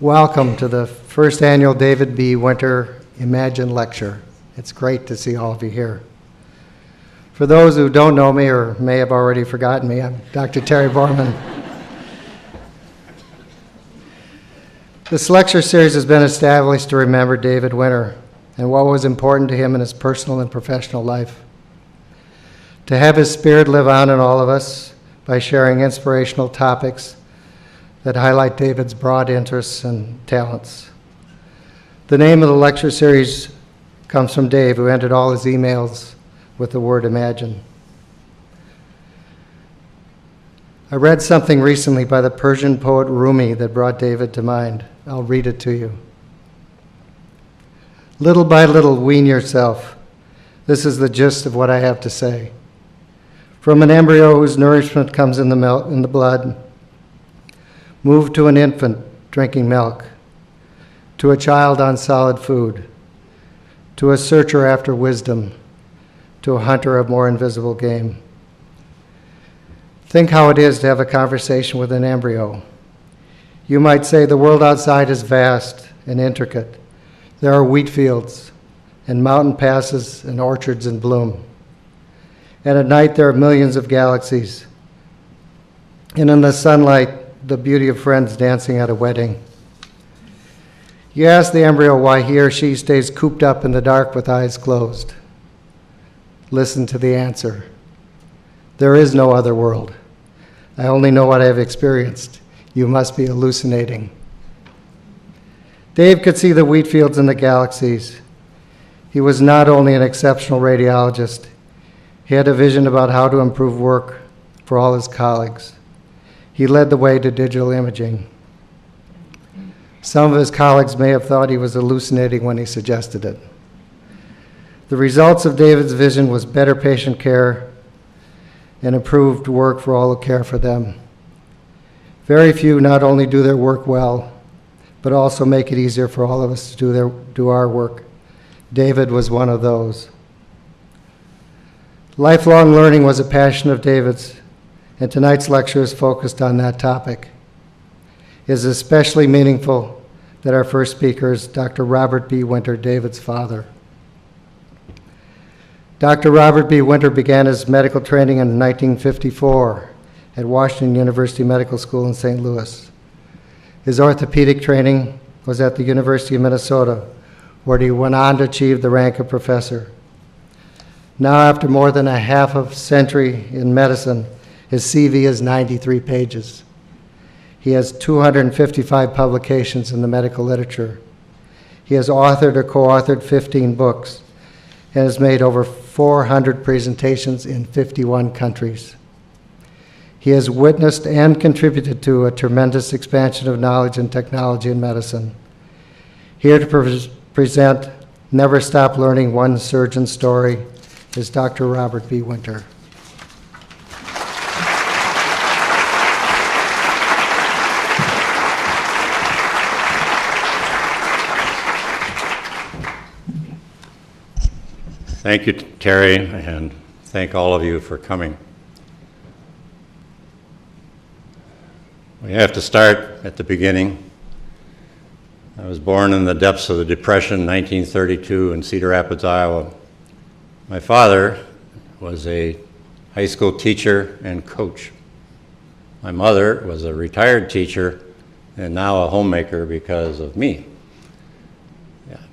Welcome to the first annual David B. Winter Imagine Lecture. It's great to see all of you here. For those who don't know me or may have already forgotten me, I'm Dr. Terry Borman. This lecture series has been established to remember David Winter and what was important to him in his personal and professional life. To have his spirit live on in all of us by sharing inspirational topics that highlight David's broad interests and talents. The name of the lecture series comes from Dave, who ended all his emails with the word imagine. I read something recently by the Persian poet Rumi that brought David to mind. I'll read it to you. Little by little, wean yourself. This is the gist of what I have to say. From an embryo whose nourishment comes in the blood, move to an infant drinking milk, to a child on solid food, to a searcher after wisdom, to a hunter of more invisible game. Think how it is to have a conversation with an embryo. You might say the world outside is vast and intricate. There are wheat fields and mountain passes and orchards in bloom. And at night there are millions of galaxies. And in the sunlight, the beauty of friends dancing at a wedding. You ask the embryo why he or she stays cooped up in the dark with eyes closed. Listen to the answer. There is no other world. I only know what I have experienced. You must be hallucinating. Dave could see the wheat fields and the galaxies. He was not only an exceptional radiologist, he had a vision about how to improve work for all his colleagues. He led the way to digital imaging. Some of his colleagues may have thought he was hallucinating when he suggested it. The results of David's vision was better patient care and improved work for all who care for them. Very few not only do their work well, but also make it easier for all of us to do our work. David was one of those. Lifelong learning was a passion of David's, and tonight's lecture is focused on that topic. It is especially meaningful that our first speaker is Dr. Robert B. Winter, David's father. Dr. Robert B. Winter began his medical training in 1954 at Washington University Medical School in St. Louis. His orthopedic training was at the University of Minnesota, where he went on to achieve the rank of professor. Now, after more than a half a century in medicine, his CV is 93 pages. He has 255 publications in the medical literature. He has authored or co-authored 15 books and has made over 400 presentations in 51 countries. He has witnessed and contributed to a tremendous expansion of knowledge and technology in medicine. Here to present Never Stop Learning One Surgeon's Story is Dr. Robert B. Winter. Thank you, Terry, and thank all of you for coming. We have to start at the beginning. I was born in the depths of the Depression, 1932, in Cedar Rapids, Iowa. My father was a high school teacher and coach. My mother was a retired teacher and now a homemaker because of me.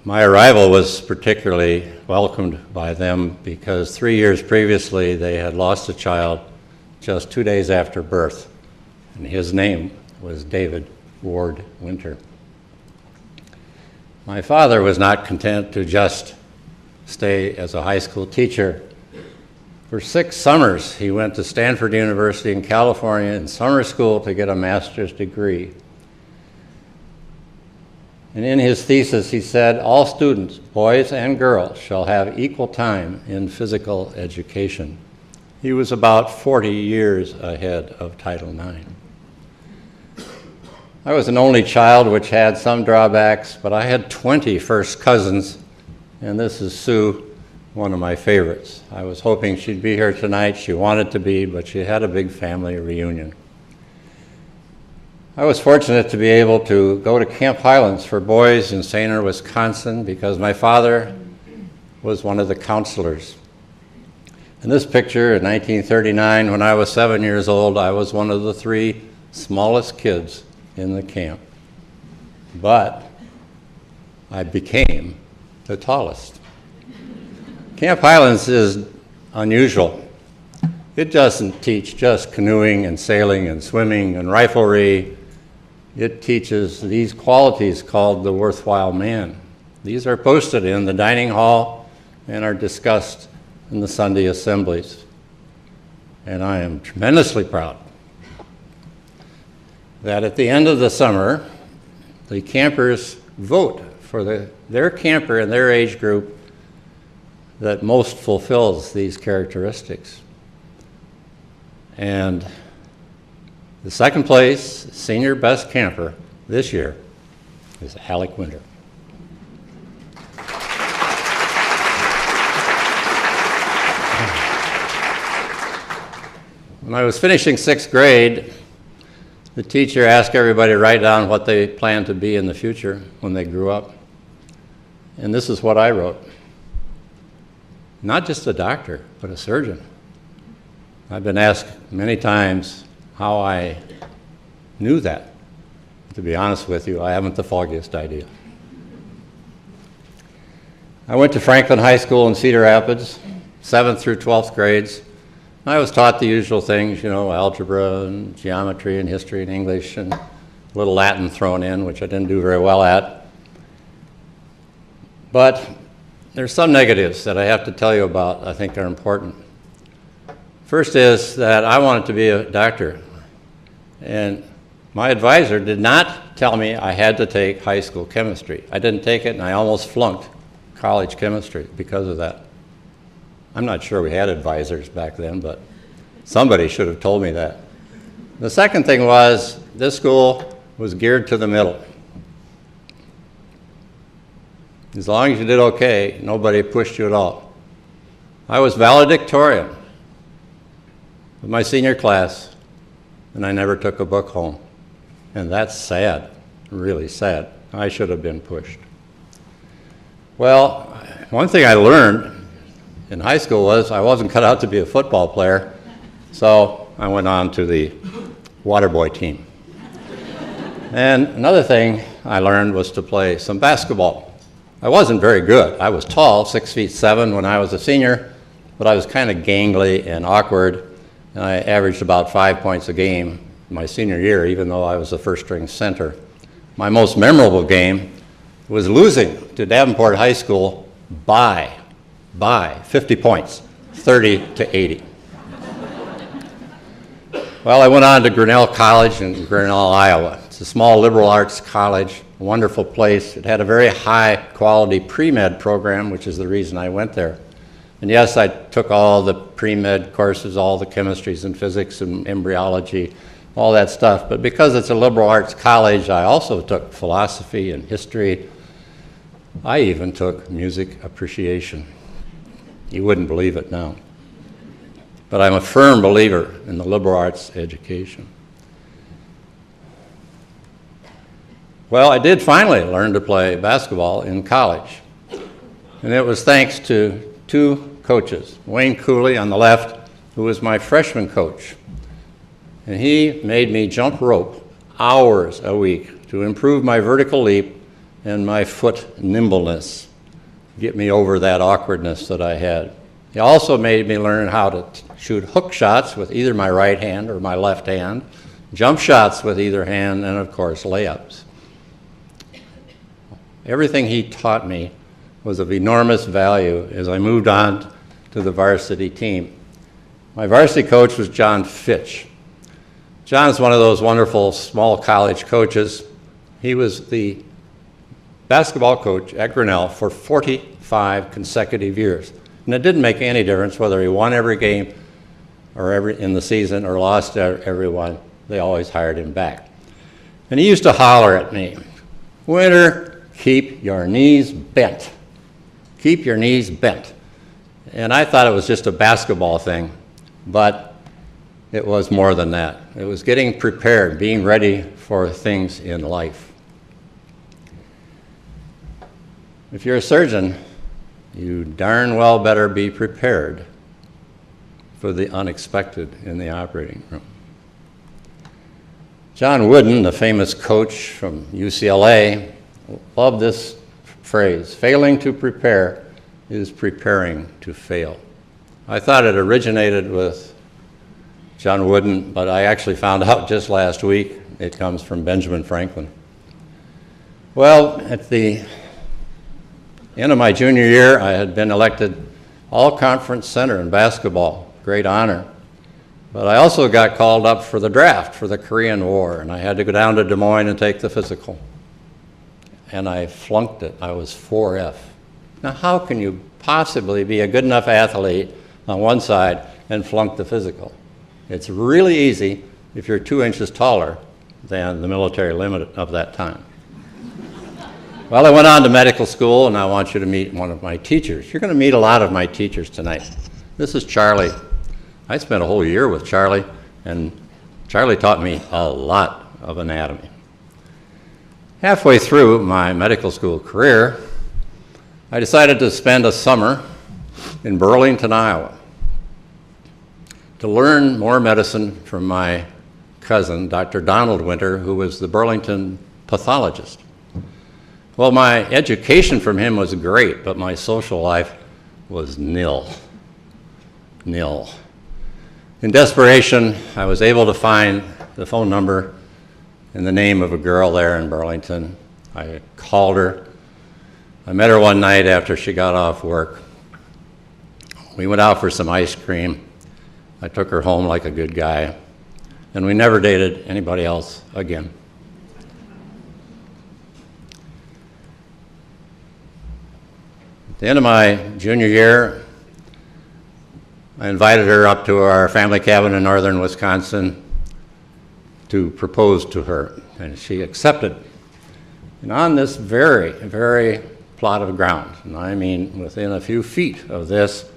My arrival was particularly welcomed by them because 3 years previously they had lost a child just 2 days after birth, and his name was David Ward Winter. My father was not content to just stay as a high school teacher. For 6 summers, he went to Stanford University in California in summer school to get a master's degree. And in his thesis, he said, all students, boys and girls, shall have equal time in physical education. He was about 40 years ahead of Title IX. I was an only child, which had some drawbacks, but I had 20 first cousins, and this is Sue, one of my favorites. I was hoping she'd be here tonight. She wanted to be, but she had a big family reunion. I was fortunate to be able to go to Camp Highlands for boys in Sainer, Wisconsin, because my father was one of the counselors. In this picture, in 1939, when I was 7 years old, I was one of the 3 smallest kids in the camp. But I became the tallest. Camp Highlands is unusual. It doesn't teach just canoeing and sailing and swimming and riflery. It teaches these qualities called the worthwhile man. These are posted in the dining hall and are discussed in the Sunday assemblies. And I am tremendously proud that at the end of the summer, the campers vote for their camper in their age group that most fulfills these characteristics. And the second place senior best camper this year is Alec Winter. When I was finishing 6th grade, the teacher asked everybody to write down what they planned to be in the future when they grew up. And this is what I wrote. Not just a doctor, but a surgeon. I've been asked many times how I knew that. To be honest with you, I haven't the foggiest idea. I went to Franklin High School in Cedar Rapids, 7th through 12th grades. I was taught the usual things, you know, algebra and geometry and history and English and a little Latin thrown in, which I didn't do very well at. But there's some negatives that I have to tell you about I think are important. First is that I wanted to be a doctor, and my advisor did not tell me I had to take high school chemistry. I didn't take it, and I almost flunked college chemistry because of that. I'm not sure we had advisors back then, but somebody should have told me that. The second thing was this school was geared to the middle. As long as you did okay, nobody pushed you at all. I was valedictorian of my senior class, and I never took a book home. And that's sad, really sad. I should have been pushed. Well, one thing I learned in high school was I wasn't cut out to be a football player, so I went on to the water boy team. And another thing I learned was to play some basketball. I wasn't very good. I was tall, 6'7" when I was a senior, but I was kind of gangly and awkward, and I averaged about 5 points a game my senior year, even though I was the first-string center. My most memorable game was losing to Davenport High School by 50 points, 30-80. Well, I went on to Grinnell College in Grinnell, Iowa. It's a small liberal arts college, a wonderful place. It had a very high-quality pre-med program, which is the reason I went there. And yes, I took all the pre-med courses, all the chemistries and physics and embryology, all that stuff. But because it's a liberal arts college, I also took philosophy and history. I even took music appreciation. You wouldn't believe it now. But I'm a firm believer in the liberal arts education. Well, I did finally learn to play basketball in college. And it was thanks to 2 coaches, Wayne Cooley on the left, who was my freshman coach. And he made me jump rope hours a week to improve my vertical leap and my foot nimbleness, get me over that awkwardness that I had. He also made me learn how to shoot hook shots with either my right hand or my left hand, jump shots with either hand, and of course layups. Everything he taught me was of enormous value as I moved on to the varsity team. My varsity coach was John Fitch. John's one of those wonderful small college coaches. He was the basketball coach at Grinnell for 45 consecutive years. And it didn't make any difference whether he won every game or in the season or lost every one. They always hired him back. And he used to holler at me, "Winter, keep your knees bent. Keep your knees bent." And I thought it was just a basketball thing, but it was more than that. It was getting prepared, being ready for things in life. If you're a surgeon, you darn well better be prepared for the unexpected in the operating room. John Wooden, the famous coach from UCLA, loved this phrase: failing to prepare is preparing to fail. I thought it originated with John Wooden, but I actually found out just last week it comes from Benjamin Franklin. Well, at the end of my junior year, I had been elected all-conference center in basketball, great honor. But I also got called up for the draft for the Korean War, and I had to go down to Des Moines and take the physical. And I flunked it. I was 4F. Now, how can you possibly be a good enough athlete on one side and flunk the physical? It's really easy if you're 2 inches taller than the military limit of that time. Well, I went on to medical school, and I want you to meet one of my teachers. You're going to meet a lot of my teachers tonight. This is Charlie. I spent a whole year with Charlie, and Charlie taught me a lot of anatomy. Halfway through my medical school career, I decided to spend a summer in Burlington, Iowa, to learn more medicine from my cousin, Dr. Donald Winter, who was the Burlington pathologist. Well, my education from him was great, but my social life was nil. Nil. In desperation, I was able to find the phone number and the name of a girl there in Burlington. I called her. I met her one night after she got off work. We went out for some ice cream. I took her home like a good guy, and we never dated anybody else again. At the end of my junior year, I invited her up to our family cabin in northern Wisconsin to propose to her, and she accepted. And on this very, very plot of ground, and I mean within a few feet of this,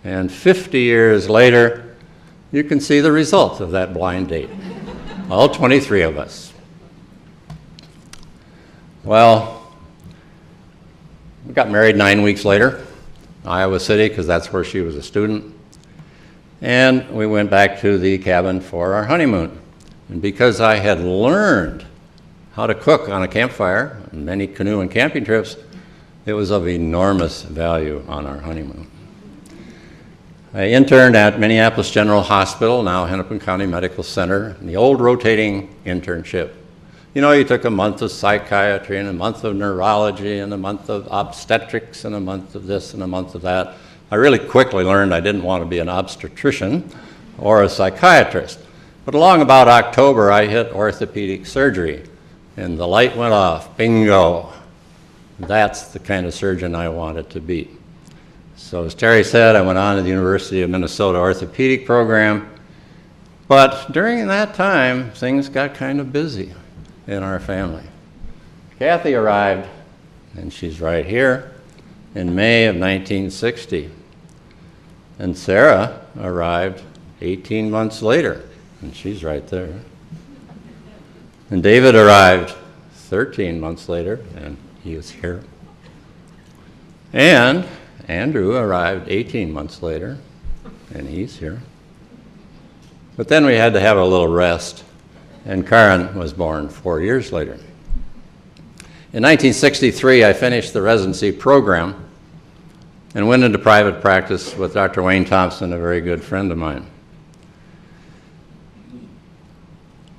and 50 years later, you can see the result of that blind date. All 23 of us. Well, we got married 9 weeks later, Iowa City, because that's where she was a student. And we went back to the cabin for our honeymoon. And because I had learned how to cook on a campfire on many canoe and camping trips, it was of enormous value on our honeymoon. I interned at Minneapolis General Hospital, now Hennepin County Medical Center, in the old rotating internship. You know, you took a month of psychiatry and a month of neurology and a month of obstetrics and a month of this and a month of that. I really quickly learned I didn't want to be an obstetrician or a psychiatrist. But along about October, I hit orthopedic surgery, and the light went off. Bingo. That's the kind of surgeon I wanted to be. So as Terry said, I went on to the University of Minnesota orthopedic program. But during that time, things got kind of busy in our family. Kathy arrived, and she's right here, in May of 1960. And Sarah arrived 18 months later, and she's right there. And David arrived 13 months later, and he is here. And Andrew arrived 18 months later, and he's here. But then we had to have a little rest, and Karen was born 4 years later. In 1963, I finished the residency program and went into private practice with Dr. Wayne Thompson, a very good friend of mine.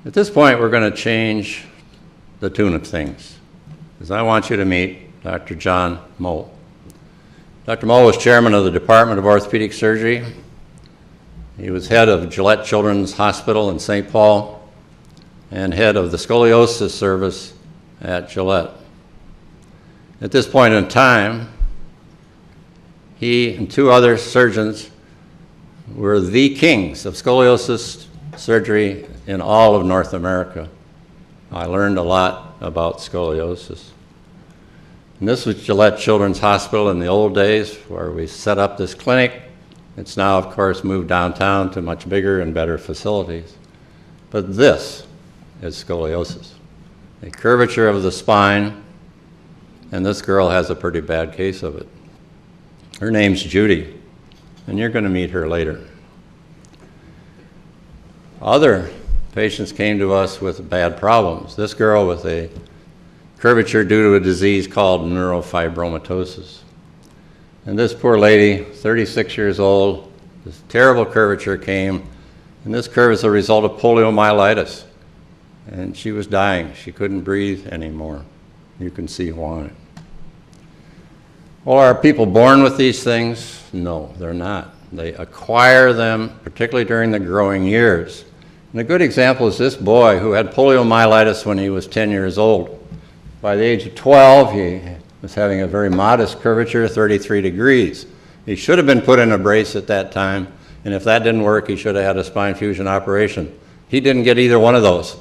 At this point, we're going to change the tune of things, because I want you to meet Dr. John Moe. Dr. Moe was chairman of the Department of Orthopedic Surgery. He was head of Gillette Children's Hospital in St. Paul and head of the scoliosis service at Gillette. At this point in time, he and 2 other surgeons were the kings of scoliosis surgery in all of North America. I learned a lot about scoliosis. And this was Gillette Children's Hospital in the old days, where we set up this clinic It's now, of course, moved downtown to much bigger and better facilities. But this is scoliosis, a curvature of the spine, and this girl has a pretty bad case of it. Her name's Judy, and you're going to meet her later. Other patients came to us with bad problems. This girl with a curvature due to a disease called neurofibromatosis. And this poor lady, 36 years old, this terrible curvature came, and this curve is a result of poliomyelitis. And she was dying. She couldn't breathe anymore. You can see why. Well, are people born with these things? No, they're not. They acquire them, particularly during the growing years. And a good example is this boy who had poliomyelitis when he was 10 years old. By the age of 12, he was having a very modest curvature, 33 degrees. He should have been put in a brace at that time, and if that didn't work, he should have had a spine fusion operation. He didn't get either one of those.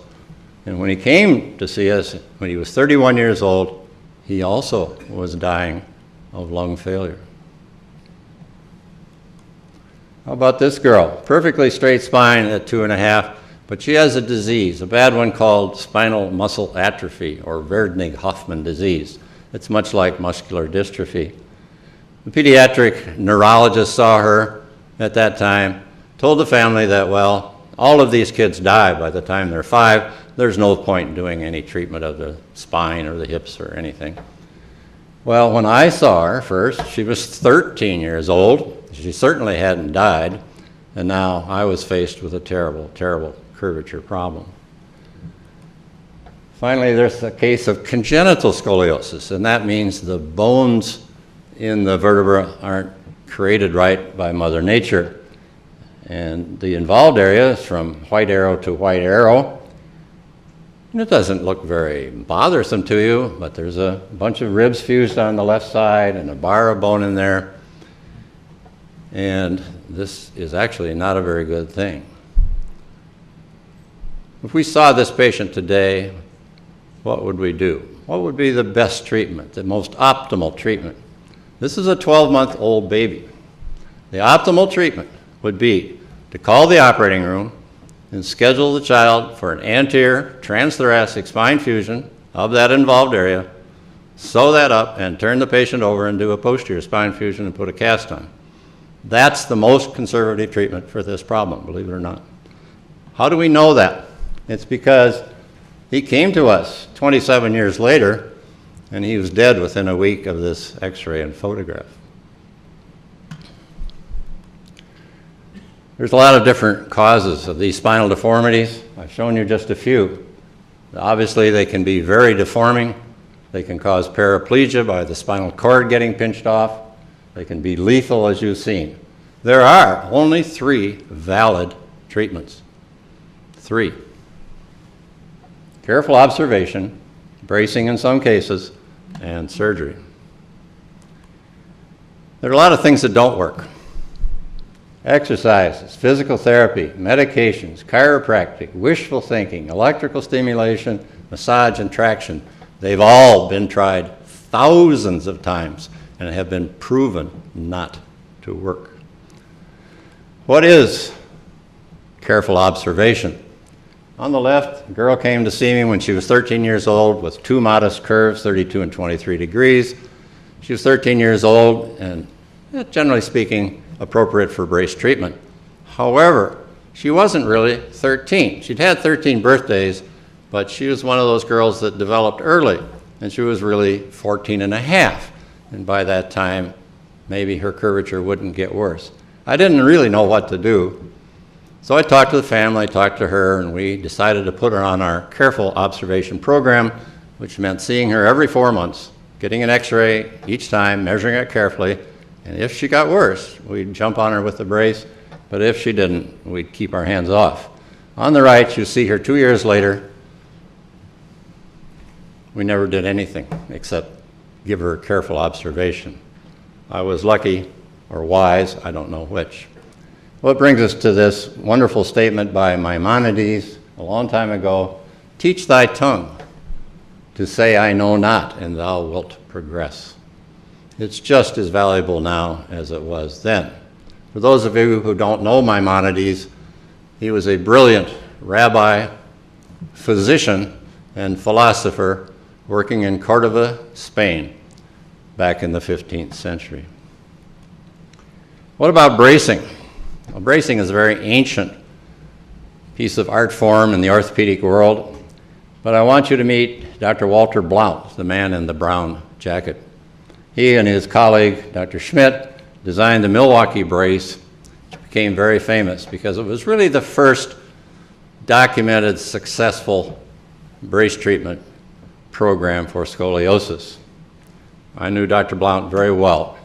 And when he came to see us, when he was 31 years old, he also was dying of lung failure. How about this girl? Perfectly straight spine at 2.5, but she has a disease, a bad one called spinal muscle atrophy, or Verdnig-Hoffmann disease. It's much like muscular dystrophy. The pediatric neurologist saw her at that time, told the family that, well, all of these kids die by the time they're 5. There's no point in doing any treatment of the spine or the hips or anything. Well, when I saw her first, she was 13 years old. She certainly hadn't died, and now I was faced with a terrible, terrible curvature problem. Finally, there's a case of congenital scoliosis, and that means the bones in the vertebra aren't created right by Mother Nature. And the involved area is from white arrow to white arrow. And it doesn't look very bothersome to you, but there's a bunch of ribs fused on the left side and a bar of bone in there. And this is actually not a very good thing. If we saw this patient today, what would we do? What would be the best treatment, the most optimal treatment? This is a 12-month-old baby. The optimal treatment would be to call the operating room and schedule the child for an anterior transthoracic spine fusion of that involved area, sew that up, and turn the patient over and do a posterior spine fusion and put a cast on. That's the most conservative treatment for this problem, believe it or not. How do we know that? It's because he came to us 27 years later, and he was dead within a week of this x-ray and photograph. There's a lot of different causes of these spinal deformities. I've shown you just a few. Obviously, they can be very deforming. They can cause paraplegia by the spinal cord getting pinched off. They can be lethal, as you've seen. There are only 3 valid treatments. 3. Careful observation, bracing in some cases, and surgery. There are a lot of things that don't work. Exercises, physical therapy, medications, chiropractic, wishful thinking, electrical stimulation, massage, and traction. They've all been tried thousands of times and have been proven not to work. What is careful observation? On the left, a girl came to see me when she was 13 years old with 2 modest curves, 32 and 23 degrees. She was 13 years old and, generally speaking, appropriate for brace treatment. However, she wasn't really 13. She'd had 13 birthdays, but she was one of those girls that developed early, and she was really 14 and a half. And by that time, maybe her curvature wouldn't get worse. I didn't really know what to do. So I talked to the family, talked to her, and we decided to put her on our careful observation program, which meant seeing her every 4 months, getting an x-ray each time, measuring it carefully, and if she got worse, we'd jump on her with the brace, but if she didn't, we'd keep our hands off. On the right, you see her 2 years later. We never did anything except give her careful observation. I was lucky or wise, I don't know which. Well, it brings us to this wonderful statement by Maimonides a long time ago: teach thy tongue to say I know not, and thou wilt progress. It's just as valuable now as it was then. For those of you who don't know Maimonides, he was a brilliant rabbi, physician, and philosopher working in Cordova, Spain, back in the 15th century. What about bracing? Well, bracing is a very ancient piece of art form in the orthopedic world, but I want you to meet Dr. Walter Blount, the man in the brown jacket. He and his colleague, Dr. Schmidt, designed the Milwaukee brace, which became very famous because it was really the first documented successful brace treatment program for scoliosis. I knew Dr. Blount very well.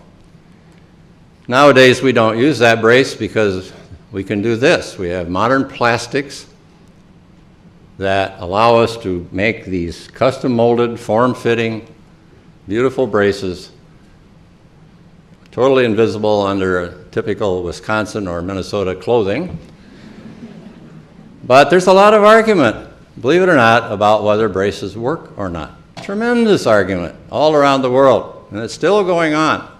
Nowadays, we don't use that brace because we can do this. We have modern plastics that allow us to make these custom-molded, form-fitting, beautiful braces, totally invisible under a typical Wisconsin or Minnesota clothing. But there's a lot of argument, believe it or not, about whether braces work or not. Tremendous argument all around the world, and it's still going on.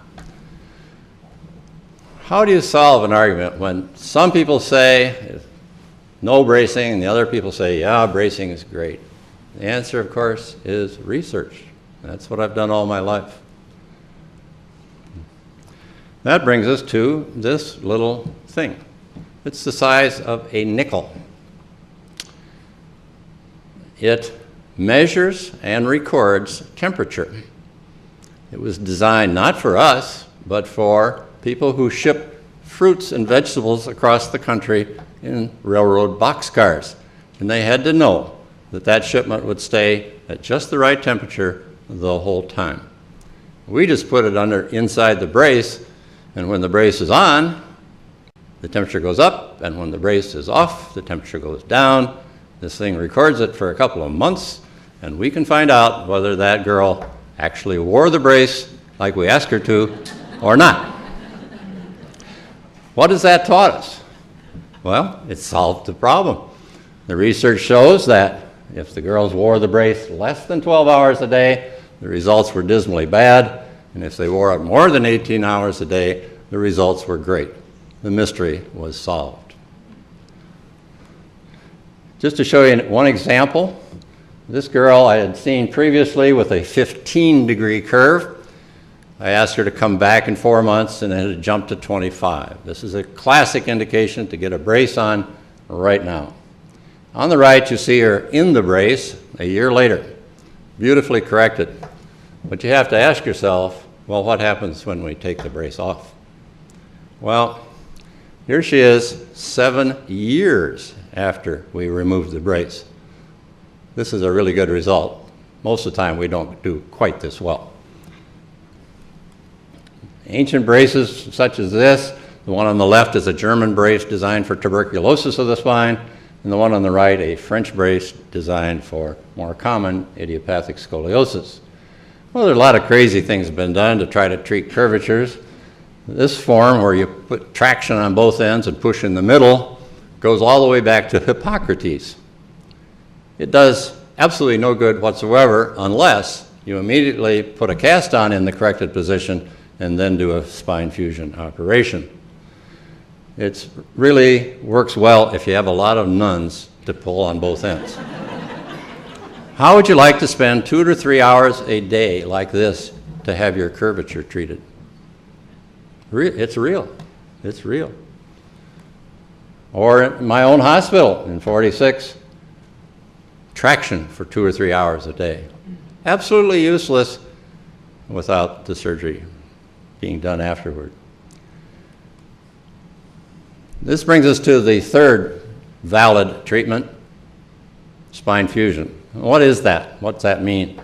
How do you solve an argument when some people say no bracing and the other people say, yeah, bracing is great? The answer, of course, is research. That's what I've done all my life. That brings us to this little thing. It's the size of a nickel. It measures and records temperature. It was designed not for us, but for people who ship fruits and vegetables across the country in railroad boxcars. And they had to know that that shipment would stay at just the right temperature the whole time. We just put it inside the brace, and when the brace is on, the temperature goes up, and when the brace is off, the temperature goes down. This thing records it for a couple of months, and we can find out whether that girl actually wore the brace like we asked her to or not. What has that taught us? Well, it solved the problem. The research shows that if the girls wore the brace less than 12 hours a day, the results were dismally bad, and if they wore it more than 18 hours a day, the results were great. The mystery was solved. Just to show you one example, this girl I had seen previously with a 15-degree curve. I asked her to come back in 4 months, and it had jumped to 25. This is a classic indication to get a brace on right now. On the right, you see her in the brace a year later, beautifully corrected. But you have to ask yourself, well, what happens when we take the brace off? Well, here she is 7 years after we removed the brace. This is a really good result. Most of the time, we don't do quite this well. Ancient braces such as this, the one on the left is a German brace designed for tuberculosis of the spine, and the one on the right, a French brace designed for more common idiopathic scoliosis. Well, there are a lot of crazy things been done to try to treat curvatures. This form, where you put traction on both ends and push in the middle, goes all the way back to Hippocrates. It does absolutely no good whatsoever unless you immediately put a cast on in the corrected position and then do a spine fusion operation. It really works well if you have a lot of nuns to pull on both ends. How would you like to spend 2 to 3 hours a day like this to have your curvature treated? It's real. It's real. Or in my own hospital in 46, traction for 2 or 3 hours a day. Absolutely useless without the surgery being done afterward. This brings us to the third valid treatment, spine fusion. What is that? What's that mean?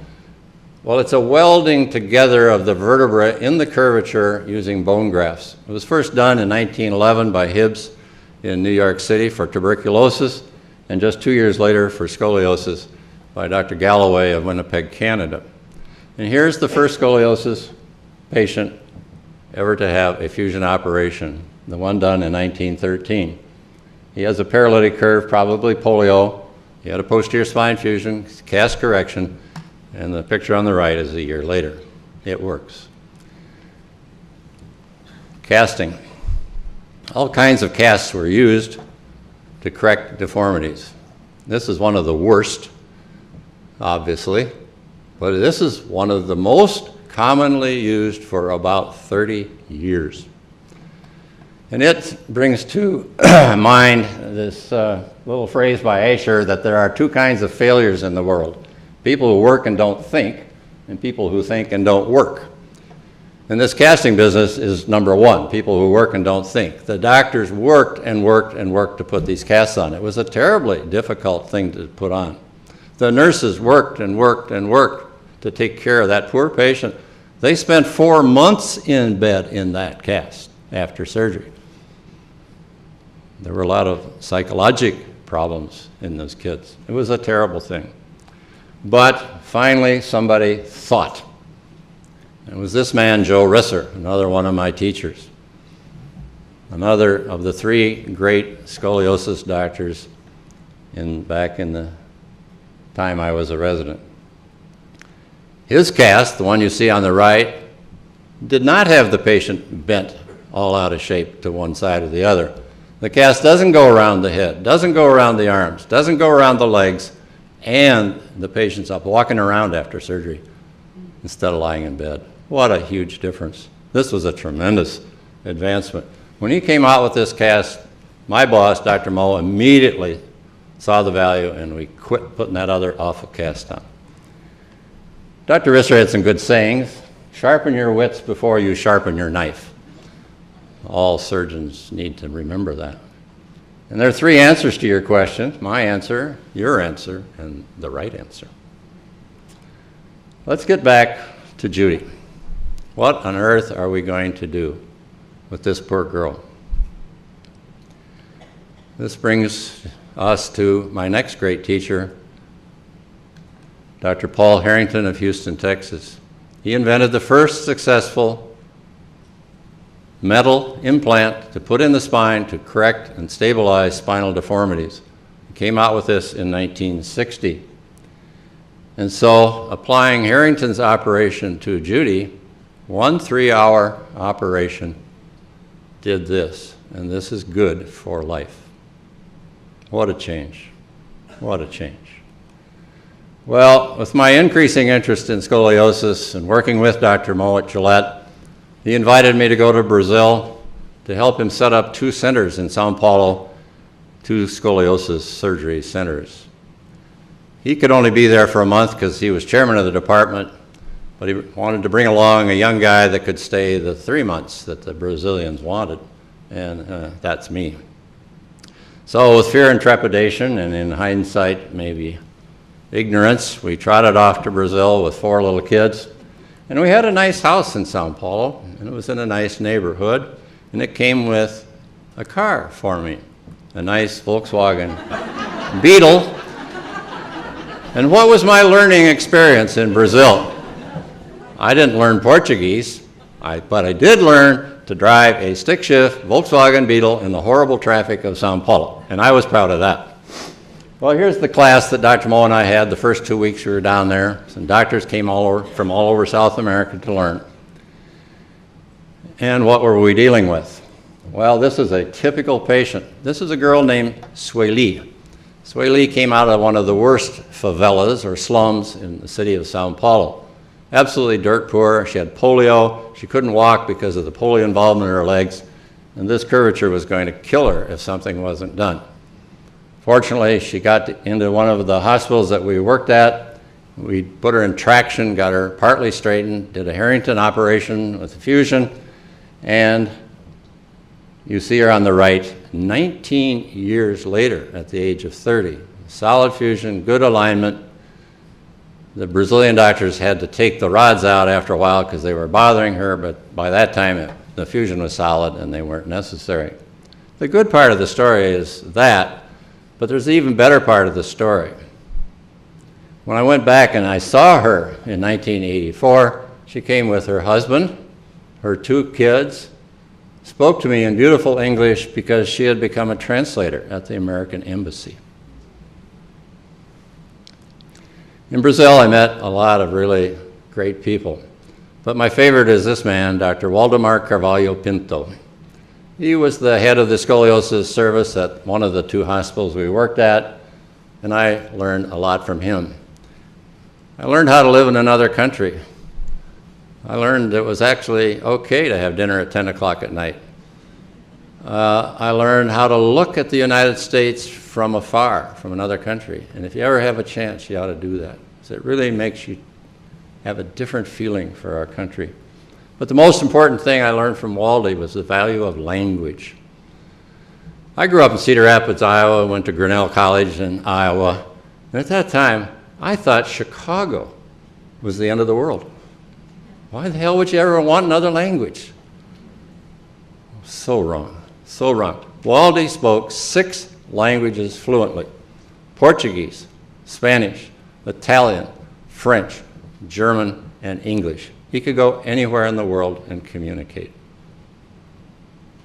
Well, it's a welding together of the vertebra in the curvature using bone grafts. It was first done in 1911 by Hibbs in New York City for tuberculosis, and just 2 years later for scoliosis by Dr. Galloway of Winnipeg, Canada. And here's the first scoliosis patient ever to have a fusion operation, the one done in 1913. He has a paralytic curve, probably polio. He had a posterior spine fusion, cast correction, and the picture on the right is a year later. It works. Casting. All kinds of casts were used to correct deformities. This is one of the worst, obviously, but this is one of the most commonly used for about 30 years. And it brings to mind this little phrase by Escher that there are two kinds of failures in the world: people who work and don't think, and people who think and don't work. And this casting business is number one, people who work and don't think. The doctors worked and worked and worked to put these casts on. It was a terribly difficult thing to put on. The nurses worked and worked and worked to take care of that poor patient. They spent 4 months in bed in that cast after surgery. There were a lot of psychological problems in those kids. It was a terrible thing. But finally, somebody thought. It was this man, Joe Risser, another one of my teachers, another of the 3 great scoliosis doctors back in the time I was a resident. His cast, the one you see on the right, did not have the patient bent all out of shape to one side or the other. The cast doesn't go around the head, doesn't go around the arms, doesn't go around the legs, and the patient's up walking around after surgery instead of lying in bed. What a huge difference. This was a tremendous advancement. When he came out with this cast, my boss, Dr. Mayo, immediately saw the value, and we quit putting that other awful cast on. Dr. Risser had some good sayings. Sharpen your wits before you sharpen your knife. All surgeons need to remember that. And there are 3 answers to your question: my answer, your answer, and the right answer. Let's get back to Judy. What on earth are we going to do with this poor girl? This brings us to my next great teacher, Dr. Paul Harrington of Houston, Texas. He invented the first successful metal implant to put in the spine to correct and stabilize spinal deformities. He came out with this in 1960. And so, applying Harrington's operation to Judy, 1 3-hour operation did this, and this is good for life. What a change. What a change. Well, with my increasing interest in scoliosis and working with Dr. Mayo at Gillette, he invited me to go to Brazil to help him set up 2 centers in Sao Paulo, 2 scoliosis surgery centers. He could only be there for a month because he was chairman of the department, but he wanted to bring along a young guy that could stay the 3 months that the Brazilians wanted, and that's me. So with fear and trepidation, and in hindsight maybe ignorance, we trotted off to Brazil with 4 little kids, and we had a nice house in Sao Paulo, and it was in a nice neighborhood, and it came with a car for me, a nice Volkswagen Beetle. And what was my learning experience in Brazil? I didn't learn Portuguese, but I did learn to drive a stick-shift Volkswagen Beetle in the horrible traffic of Sao Paulo, and I was proud of that. Well, here's the class that Dr. Mayo and I had the first 2 weeks we were down there. Some doctors came from all over South America to learn. And what were we dealing with? Well, this is a typical patient. This is a girl named Sueli. Sueli came out of one of the worst favelas or slums in the city of Sao Paulo. Absolutely dirt poor. She had polio. She couldn't walk because of the polio involvement in her legs, and this curvature was going to kill her if something wasn't done. Fortunately, she got into one of the hospitals that we worked at. We put her in traction, got her partly straightened, did a Harrington operation with a fusion, and you see her on the right, 19 years later at the age of 30. Solid fusion, good alignment. The Brazilian doctors had to take the rods out after a while because they were bothering her, but by that time the fusion was solid and they weren't necessary. The good part of the story is that, but there's an even better part of the story. When I went back and I saw her in 1984, she came with her husband, her 2 kids, spoke to me in beautiful English because she had become a translator at the American Embassy. In Brazil, I met a lot of really great people, but my favorite is this man, Dr. Waldemar Carvalho Pinto. He was the head of the scoliosis service at one of the two hospitals we worked at, and I learned a lot from him. I learned how to live in another country. I learned it was actually okay to have dinner at 10 o'clock at night. I learned how to look at the United States from afar, from another country. And if you ever have a chance, you ought to do that. So it really makes you have a different feeling for our country. But the most important thing I learned from Waldy was the value of language. I grew up in Cedar Rapids, Iowa, went to Grinnell College in Iowa. And at that time, I thought Chicago was the end of the world. Why the hell would you ever want another language? So wrong, so wrong. Waldy spoke 6 languages fluently: Portuguese, Spanish, Italian, French, German, and English. He could go anywhere in the world and communicate.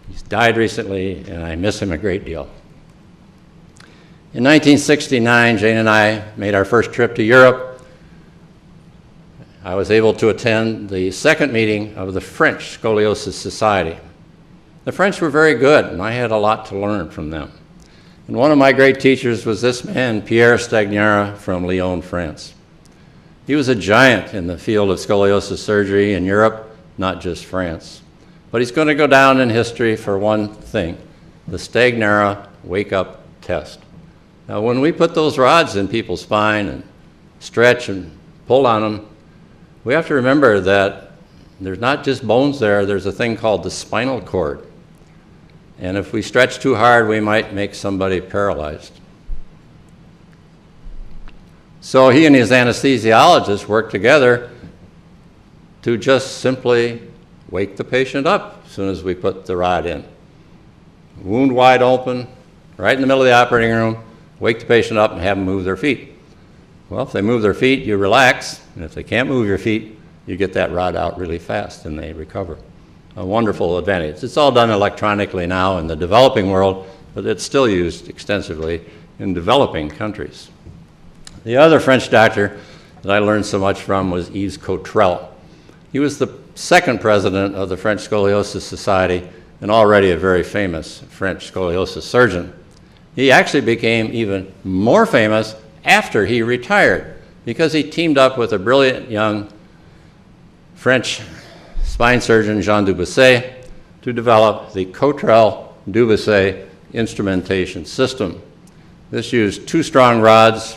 He's died recently, and I miss him a great deal. In 1969, Jane and I made our first trip to Europe. I was able to attend the second meeting of the French Scoliosis Society. The French were very good, and I had a lot to learn from them. And one of my great teachers was this man, Pierre Stagnara from Lyon, France. He was a giant in the field of scoliosis surgery in Europe, not just France. But he's going to go down in history for one thing: the Stagnara wake-up test. Now, when we put those rods in people's spine and stretch and pull on them, we have to remember that there's not just bones there, there's a thing called the spinal cord. And if we stretch too hard, we might make somebody paralyzed. So he and his anesthesiologist worked together to just simply wake the patient up as soon as we put the rod in. Wound wide open, right in the middle of the operating room, wake the patient up and have them move their feet. Well, if they move their feet, you relax, and if they can't move your feet, you get that rod out really fast and they recover. A wonderful advantage. It's all done electronically now in the developing world, but it's still used extensively in developing countries. The other French doctor that I learned so much from was Yves Cottrell. He was the second president of the French Scoliosis Society and already a very famous French scoliosis surgeon. He actually became even more famous after he retired because he teamed up with a brilliant young French spine surgeon, Jean Dubussé, to develop the Cottrell-Dubussé instrumentation system. This used 2 strong rods,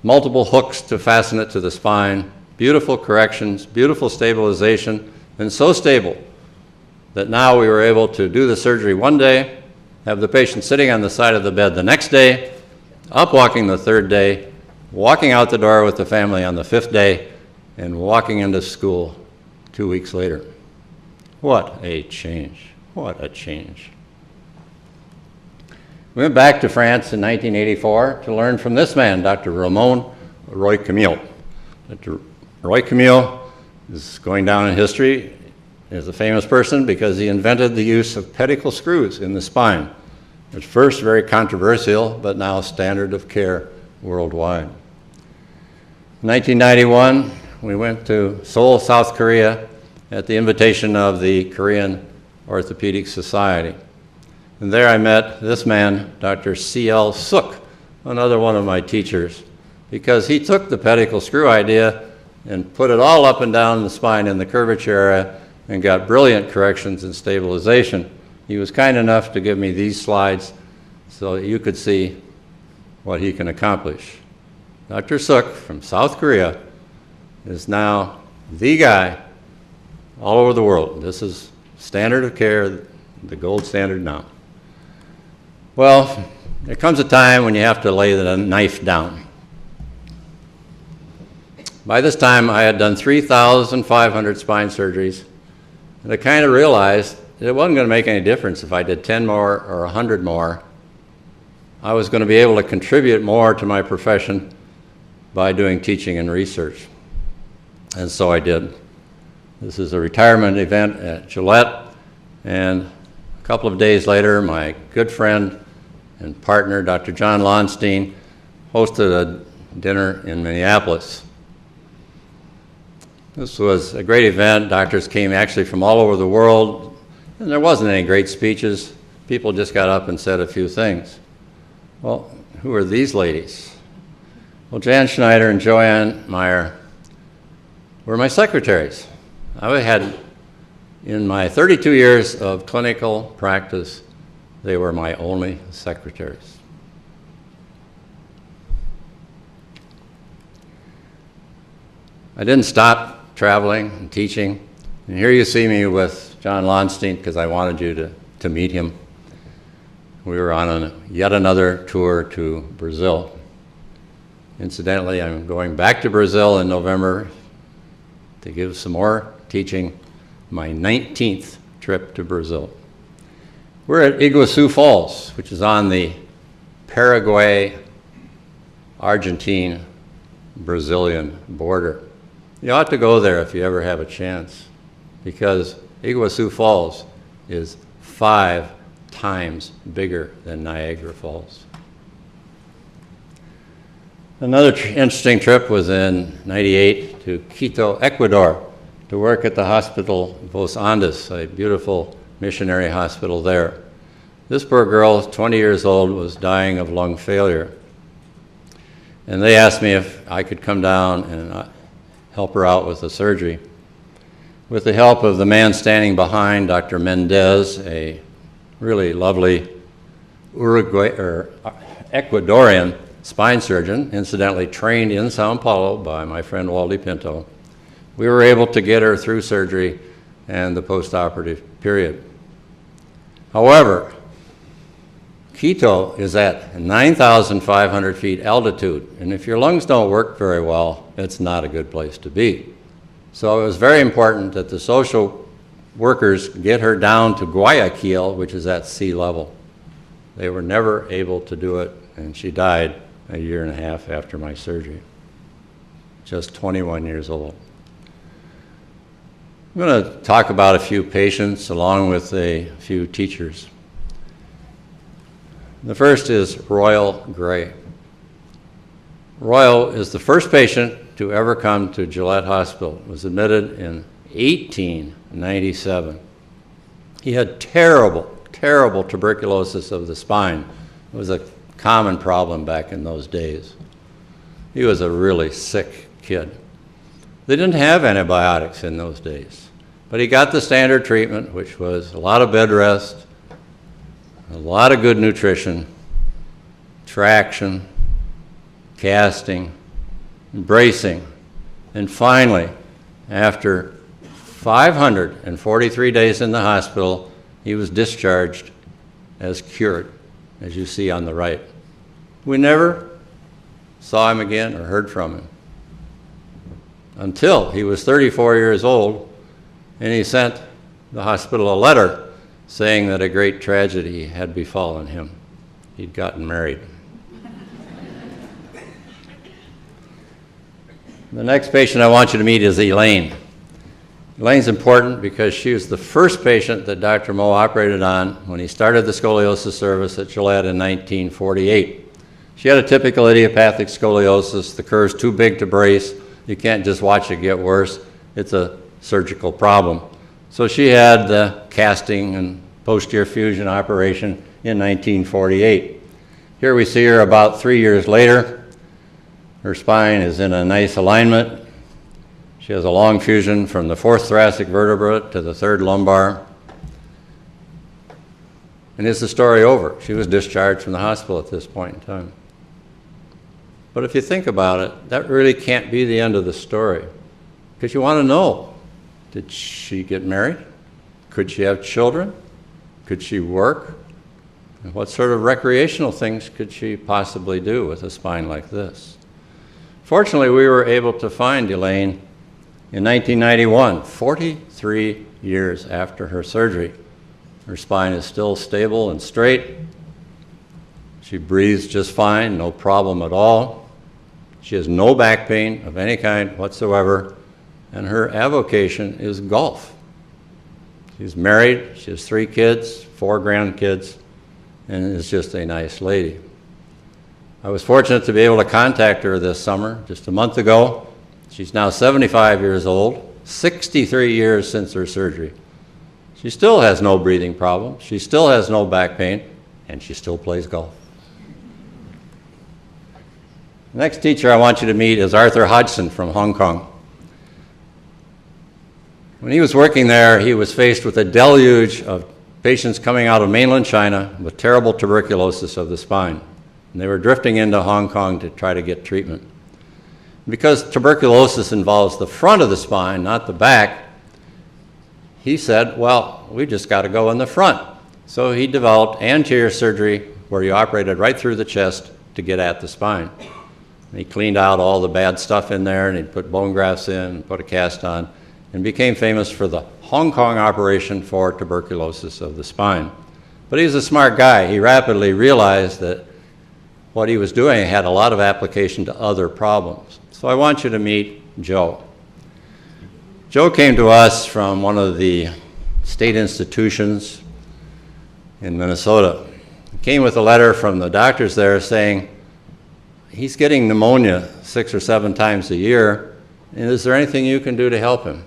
multiple hooks to fasten it to the spine, beautiful corrections, beautiful stabilization, and so stable that now we were able to do the surgery one day, have the patient sitting on the side of the bed the next day, up walking the 3rd day, walking out the door with the family on the 5th day, and walking into school 2 weeks later. What a change. What a change. We went back to France in 1984 to learn from this man, Dr. Ramon Roy-Camille. Dr. Roy-Camille is going down in history as a famous person because he invented the use of pedicle screws in the spine. It was first very controversial, but now standard of care worldwide. In 1991, we went to Seoul, South Korea at the invitation of the Korean Orthopedic Society. And there I met this man, Dr. C.L. Suk, another one of my teachers, because he took the pedicle screw idea and put it all up and down the spine in the curvature area and got brilliant corrections and stabilization. He was kind enough to give me these slides so that you could see what he can accomplish. Dr. Suk from South Korea is now the guy all over the world. This is standard of care, the gold standard now. Well, there comes a time when you have to lay the knife down. By this time, I had done 3,500 spine surgeries, and I kind of realized that it wasn't going to make any difference if I did 10 more or 100 more. I was going to be able to contribute more to my profession by doing teaching and research. And so I did. This is a retirement event at Gillette, and a couple of days later, my good friend and partner, Dr. John Lonstein, hosted a dinner in Minneapolis. This was a great event. Doctors came actually from all over the world, And there wasn't any great speeches. People just got up and said a few things. Well, who are these ladies? Well, Jan Schneider and Joanne Meyer were my secretaries. I had, in my 32 years of clinical practice, they were my only secretaries. I didn't stop traveling and teaching. And here you see me with John Lonstein, because I wanted you to meet him. We were on yet another tour to Brazil. Incidentally, I'm going back to Brazil in November to give some more teaching, my 19th trip to Brazil. We're at Iguazu Falls, which is on the Paraguay-Argentine-Brazilian border. You ought to go there if you ever have a chance, because Iguazu Falls is 5 times bigger than Niagara Falls. Another interesting trip was in '98 to Quito, Ecuador, to work at the hospital Los Andes, a beautiful missionary hospital there. This poor girl, 20 years old, was dying of lung failure. And they asked me if I could come down and help her out with the surgery. With the help of the man standing behind, Dr. Mendez, a really lovely Ecuadorian spine surgeon, incidentally trained in Sao Paulo by my friend Waldy Pinto, we were able to get her through surgery and the postoperative period. However, Quito is at 9,500 feet altitude, and if your lungs don't work very well, it's not a good place to be. So it was very important that the social workers get her down to Guayaquil, which is at sea level. They were never able to do it, and she died a year and a half after my surgery, just 21 years old. I'm going to talk about a few patients along with a few teachers. The first is Royal Gray. Royal is the first patient to ever come to Gillette Hospital. Was admitted in 1897. He had terrible tuberculosis of the spine. It was a common problem back in those days. He was a really sick kid. They didn't have antibiotics in those days, but he got the standard treatment, which was a lot of bed rest, a lot of good nutrition, traction, casting, bracing, and finally, after 543 days in the hospital, he was discharged as cured, as you see on the right. We never saw him again or heard from him until he was 34 years old, and he sent the hospital a letter saying that a great tragedy had befallen him. He'd gotten married. The next patient I want you to meet is Elaine. Elaine's important because she was the first patient that Dr. Moe operated on when he started the scoliosis service at Gillette in 1948. She had a typical idiopathic scoliosis. The curve's too big to brace. You can't just watch it get worse. It's a surgical problem. So she had the casting and posterior fusion operation in 1948. Here we see her about 3 years later. Her spine is in a nice alignment. She has a long fusion from the 4th thoracic vertebra to the 3rd lumbar. And is the story over? She was discharged from the hospital at this point in time. But if you think about it, that really can't be the end of the story, because you want to know, did she get married? Could she have children? Could she work? And what sort of recreational things could she possibly do with a spine like this? Fortunately, we were able to find Elaine in 1991, 43 years after her surgery. Her spine is still stable and straight. She breathes just fine, no problem at all. She has no back pain of any kind whatsoever, and her avocation is golf. She's married, she has 3 kids, 4 grandkids, and is just a nice lady. I was fortunate to be able to contact her this summer, just a month ago. She's now 75 years old, 63 years since her surgery. She still has no breathing problem. She still has no back pain, and she still plays golf. The next teacher I want you to meet is Arthur Hudson from Hong Kong. When he was working there, he was faced with a deluge of patients coming out of mainland China with terrible tuberculosis of the spine. And they were drifting into Hong Kong to try to get treatment. Because tuberculosis involves the front of the spine, not the back, he said, well, we just got to go in the front. So he developed anterior surgery where you operated right through the chest to get at the spine. And he cleaned out all the bad stuff in there, and he put bone grafts in and put a cast on, and became famous for the Hong Kong operation for tuberculosis of the spine. But he was a smart guy. He rapidly realized that what he was doing had a lot of application to other problems. So I want you to meet Joe. Joe came to us from one of the state institutions in Minnesota. He came with a letter from the doctors there saying, he's getting pneumonia 6 or 7 times a year, and is there anything you can do to help him?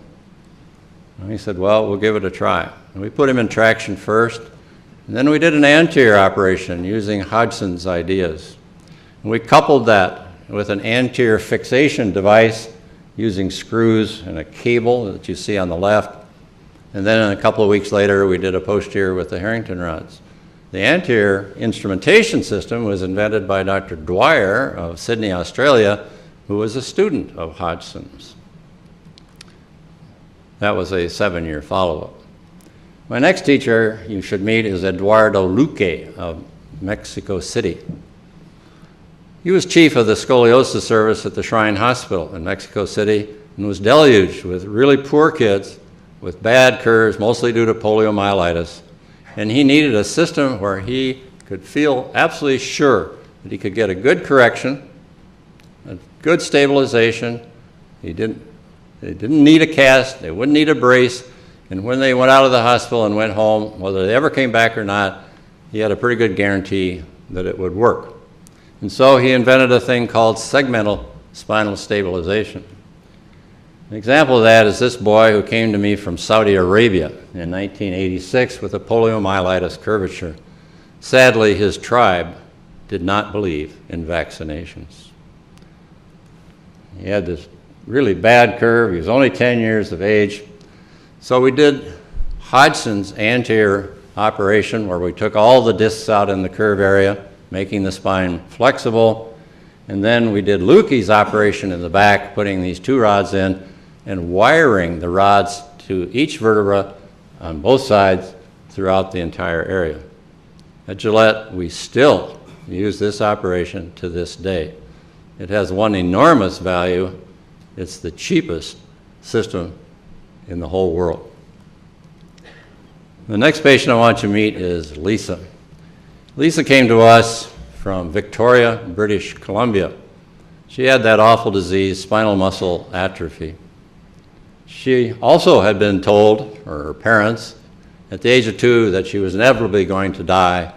And he said, well, we'll give it a try. And we put him in traction first, and then we did an anterior operation using Hudson's ideas. And we coupled that with an anterior fixation device using screws and a cable that you see on the left. And then a couple of weeks later, we did a posterior with the Harrington rods. The anterior instrumentation system was invented by Dr. Dwyer of Sydney, Australia, who was a student of Hudson's. That was a 7-year follow-up. My next teacher you should meet is Eduardo Luque of Mexico City. He was chief of the scoliosis service at the Shrine Hospital in Mexico City and was deluged with really poor kids with bad curves, mostly due to poliomyelitis. And he needed a system where he could feel absolutely sure that he could get a good correction, a good stabilization. They didn't need a cast, they wouldn't need a brace, and when they went out of the hospital and went home, whether they ever came back or not, he had a pretty good guarantee that it would work. And so he invented a thing called segmental spinal stabilization. An example of that is this boy who came to me from Saudi Arabia in 1986 with a poliomyelitis curvature. Sadly, his tribe did not believe in vaccinations. He had this really bad curve. He was only 10 years of age. So we did Hudson's anterior operation where we took all the discs out in the curve area, making the spine flexible. And then we did Luque's operation in the back, putting these 2 rods in and wiring the rods to each vertebra on both sides throughout the entire area. At Gillette, we still use this operation to this day. It has one enormous value. It's the cheapest system in the whole world. The next patient I want you to meet is Lisa. Lisa came to us from Victoria, British Columbia. She had that awful disease, spinal muscle atrophy. She also had been told, or her parents, at the age of 2 that she was inevitably going to die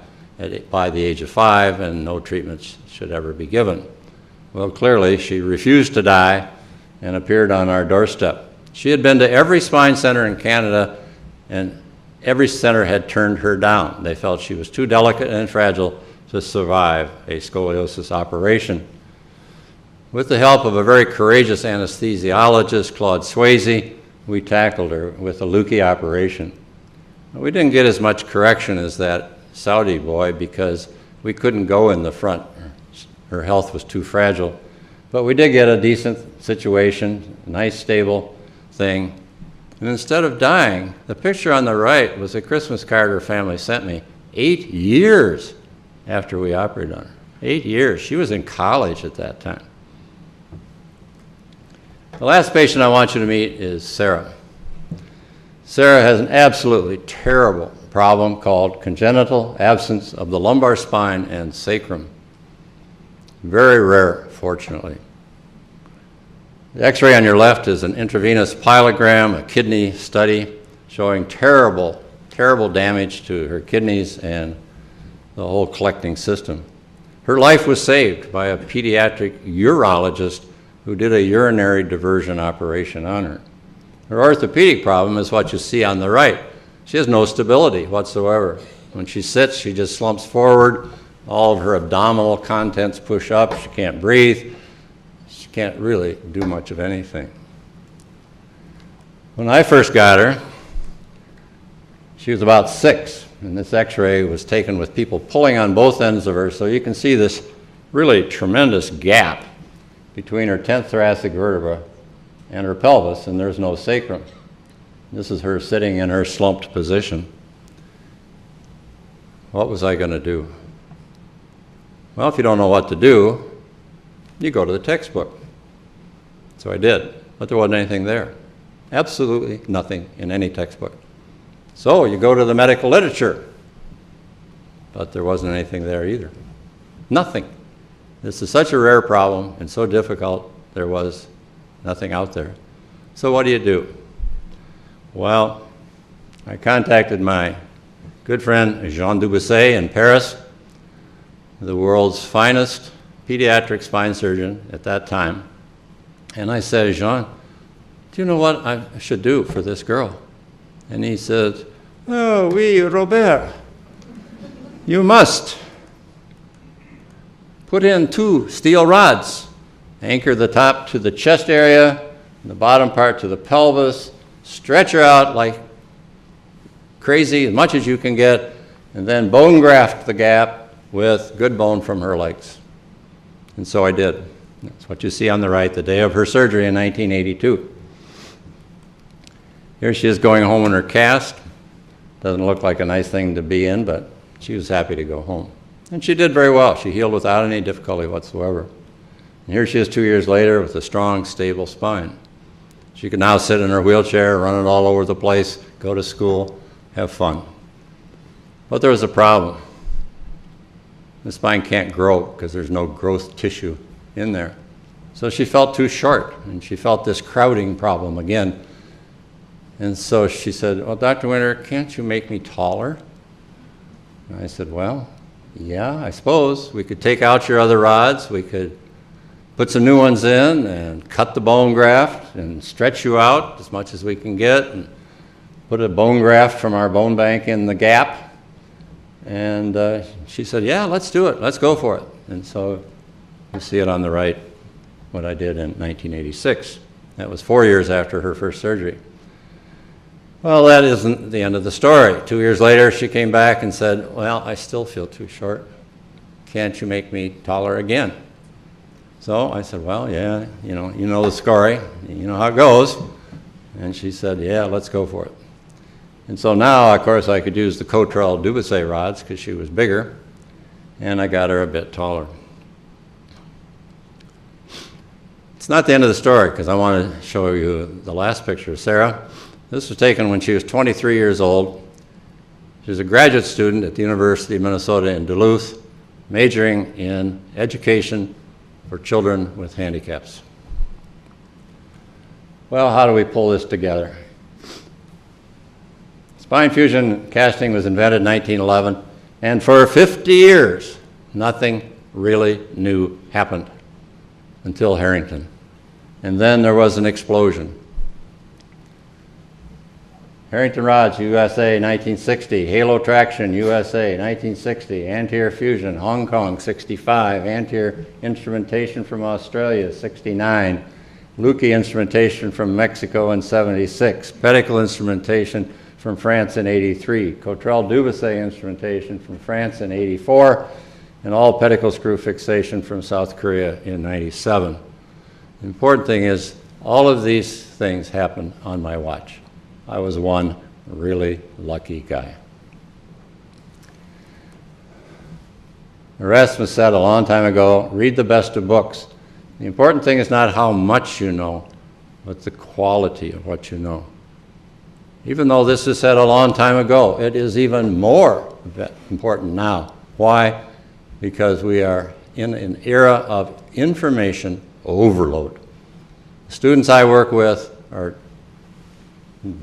by the age of 5 and no treatments should ever be given. Well, clearly she refused to die and appeared on our doorstep. She had been to every spine center in Canada, and every center had turned her down. They felt she was too delicate and fragile to survive a scoliosis operation. With the help of a very courageous anesthesiologist, Claude Swayze, we tackled her with a Luque operation. We didn't get as much correction as that Saudi boy because we couldn't go in the front. Her health was too fragile. But we did get a decent situation, a nice stable thing. And instead of dying, the picture on the right was a Christmas card her family sent me 8 years after we operated on her. 8 years. She was in college at that time. The last patient I want you to meet is Sarah. Sarah has an absolutely terrible problem called congenital absence of the lumbar spine and sacrum. Very rare, fortunately. The x-ray on your left is an intravenous pyelogram, a kidney study showing terrible, terrible damage to her kidneys and the whole collecting system. Her life was saved by a pediatric urologist who did a urinary diversion operation on her. Her orthopedic problem is what you see on the right, She has no stability whatsoever. When she sits, she just slumps forward. All of her abdominal contents push up. She can't breathe. She can't really do much of anything. When I first got her, she was about 6, and this x-ray was taken with people pulling on both ends of her, so you can see this really tremendous gap between her 10th thoracic vertebra and her pelvis, and there's no sacrum. This is her sitting in her slumped position. What was I going to do? Well, if you don't know what to do, you go to the textbook. So I did, but there wasn't anything there. Absolutely nothing in any textbook. So you go to the medical literature, but there wasn't anything there either. Nothing. This is such a rare problem and so difficult, there was nothing out there. So what do? Well, I contacted my good friend Jean Dubuisset in Paris, the world's finest pediatric spine surgeon at that time. And I said, Jean, do you know what I should do for this girl? And he said, oh, oui, Robert, you must put in 2 steel rods, anchor the top to the chest area, and the bottom part to the pelvis, stretch her out like crazy, as much as you can get, and then bone graft the gap with good bone from her legs. And so I did. That's what you see on the right, the day of her surgery in 1982. Here she is going home in her cast. Doesn't look like a nice thing to be in, but she was happy to go home. And she did very well. She healed without any difficulty whatsoever. And here she is 2 years later with a strong, stable spine. She can now sit in her wheelchair, run it all over the place, go to school, have fun. But there was a problem. The spine can't grow because there's no growth tissue in there. So she felt too short, and she felt this crowding problem again. And so she said, well, Dr. Winter, can't you make me taller? And I said, well, yeah, I suppose. We could take out your other rods, we could put some new ones in and cut the bone graft and stretch you out as much as we can get and put a bone graft from our bone bank in the gap. And she said, yeah, let's do it. Let's go for it. And so you see it on the right, what I did in 1986. That was 4 years after her first surgery. Well, that isn't the end of the story. 2 years later, she came back and said, well, I still feel too short. Can't you make me taller again? So I said, well, yeah, you know the story. You know how it goes. And she said, yeah, let's go for it. And so now, of course, I could use the Cottrell Dubuisset rods because she was bigger, and I got her a bit taller. It's not the end of the story because I want to show you the last picture of Sarah. This was taken when she was 23 years old. She was a graduate student at the University of Minnesota in Duluth, majoring in education for children with handicaps. Well, how do we pull this together? Spine fusion casting was invented in 1911, and for 50 years, nothing really new happened until Harrington. And then there was an explosion. Harrington rods, USA, 1960. Halo traction, USA, 1960. Anterior fusion, Hong Kong, 65. Anterior instrumentation from Australia, 69. Lukey instrumentation from Mexico in 76. Pedicle instrumentation from France in 83. Cottrell Dubuisset instrumentation from France in 84. And all pedicle screw fixation from South Korea in 97. The important thing is, all of these things happened on my watch. I was one really lucky guy. Erasmus said a long time ago, read the best of books. The important thing is not how much you know, but the quality of what you know. Even though this was said a long time ago, it is even more important now. Why? Because we are in an era of information overload. The students I work with are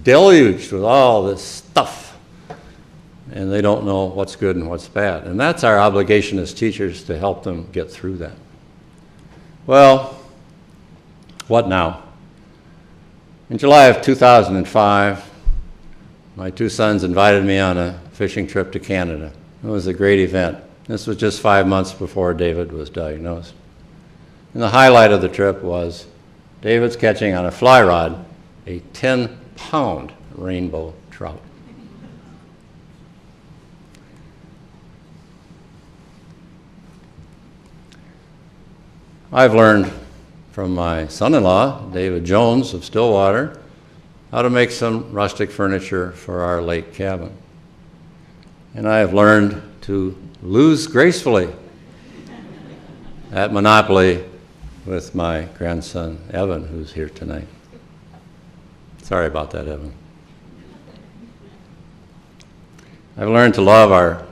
deluged with all this stuff, and they don't know what's good and what's bad. And that's our obligation as teachers, to help them get through that. Well, what now? In July of 2005, my two sons invited me on a fishing trip to Canada. It was a great event. This was just 5 months before David was diagnosed. And the highlight of the trip was David's catching on a fly rod a 10-pound rainbow trout. I've learned from my son-in-law, David Jones of Stillwater, how to make some rustic furniture for our lake cabin. And I have learned to lose gracefully at Monopoly with my grandson, Evan, who's here tonight. Sorry about that, Evan. I've learned to love our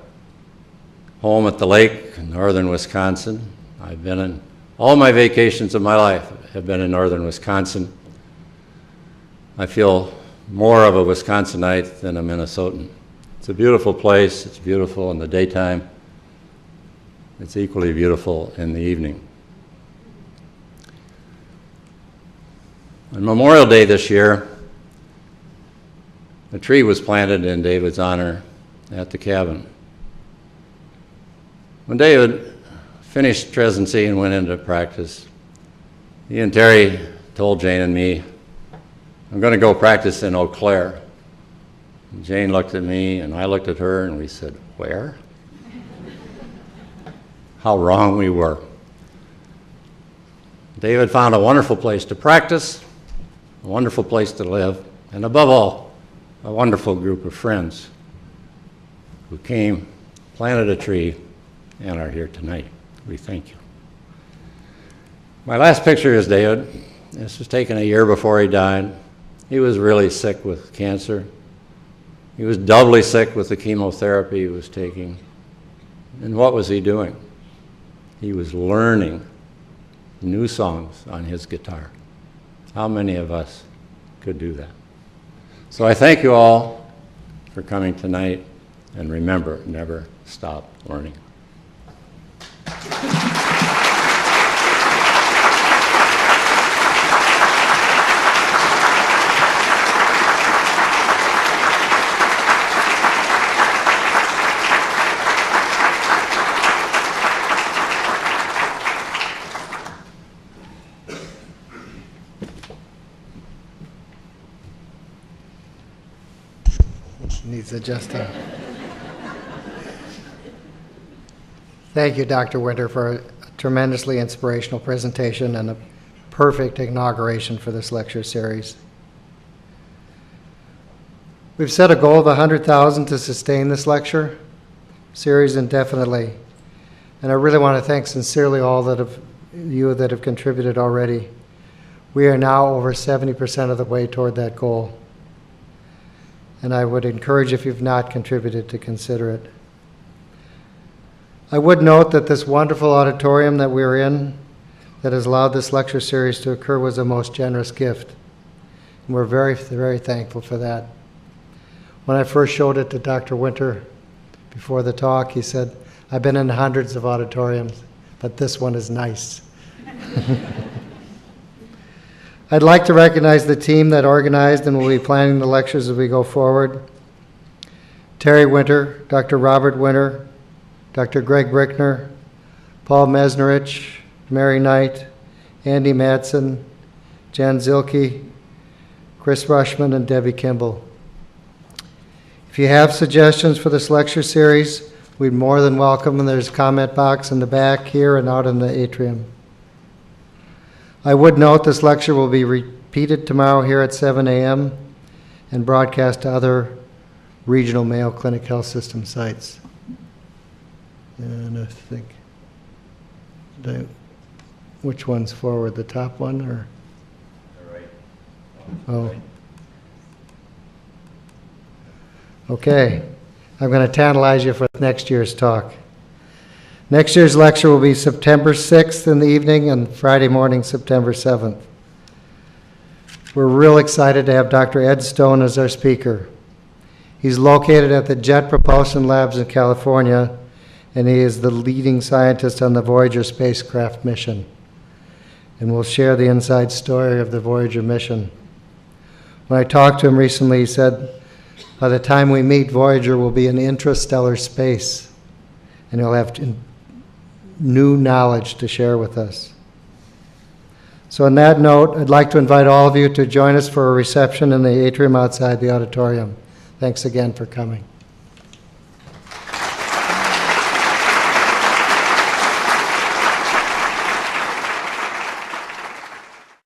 home at the lake in northern Wisconsin. I've been in all my vacations of my life have been in northern Wisconsin. I feel more of a Wisconsinite than a Minnesotan. It's a beautiful place. It's beautiful in the daytime. It's equally beautiful in the evening. On Memorial Day this year, a tree was planted in David's honor at the cabin. When David finished residency and went into practice, he and Terry told Jane and me, "I'm going to go practice in Eau Claire." And Jane looked at me and I looked at her and we said, "Where?" How wrong we were. David found a wonderful place to practice, a wonderful place to live, and above all, a wonderful group of friends who came, planted a tree, and are here tonight. We thank you. My last picture is David. This was taken a year before he died. He was really sick with cancer. He was doubly sick with the chemotherapy he was taking. And what was he doing? He was learning new songs on his guitar. How many of us could do that? So I thank you all for coming tonight, and remember, never stop learning. Needs adjusting. Thank you, Dr. Winter, for a tremendously inspirational presentation and a perfect inauguration for this lecture series. We've set a goal of 100,000 to sustain this lecture series indefinitely, and I really want to thank sincerely all that have contributed already. We are now over 70% of the way toward that goal, and I would encourage, if you've not contributed, to consider it. I would note that this wonderful auditorium that we're in that has allowed this lecture series to occur was a most generous gift. And we're very, very thankful for that. When I first showed it to Dr. Winter before the talk, he said, "I've been in hundreds of auditoriums, but this one is nice." I'd like to recognize the team that organized and will be planning the lectures as we go forward. Terry Winter, Dr. Robert Winter, Dr. Greg Brickner, Paul Mesnerich, Mary Knight, Andy Madsen, Jan Zilke, Chris Rushman, and Debbie Kimball. If you have suggestions for this lecture series, we'd more than welcome them. There's a comment box in the back here and out in the atrium. I would note this lecture will be repeated tomorrow here at 7 a.m. and broadcast to other regional Mayo Clinic Health System sites. And I think, which one's forward, the top one or? Oh. Okay, I'm going to tantalize you for next year's talk. Next year's lecture will be September 6th in the evening and Friday morning, September 7th. We're real excited to have Dr. Ed Stone as our speaker. He's located at the Jet Propulsion Labs in California, and he is the leading scientist on the Voyager spacecraft mission. And we'll share the inside story of the Voyager mission. When I talked to him recently, he said, By the time we meet, Voyager will be in intrastellar space, and he'll have new knowledge to share with us. So on that note, I'd like to invite all of you to join us for a reception in the atrium outside the auditorium. Thanks again for coming.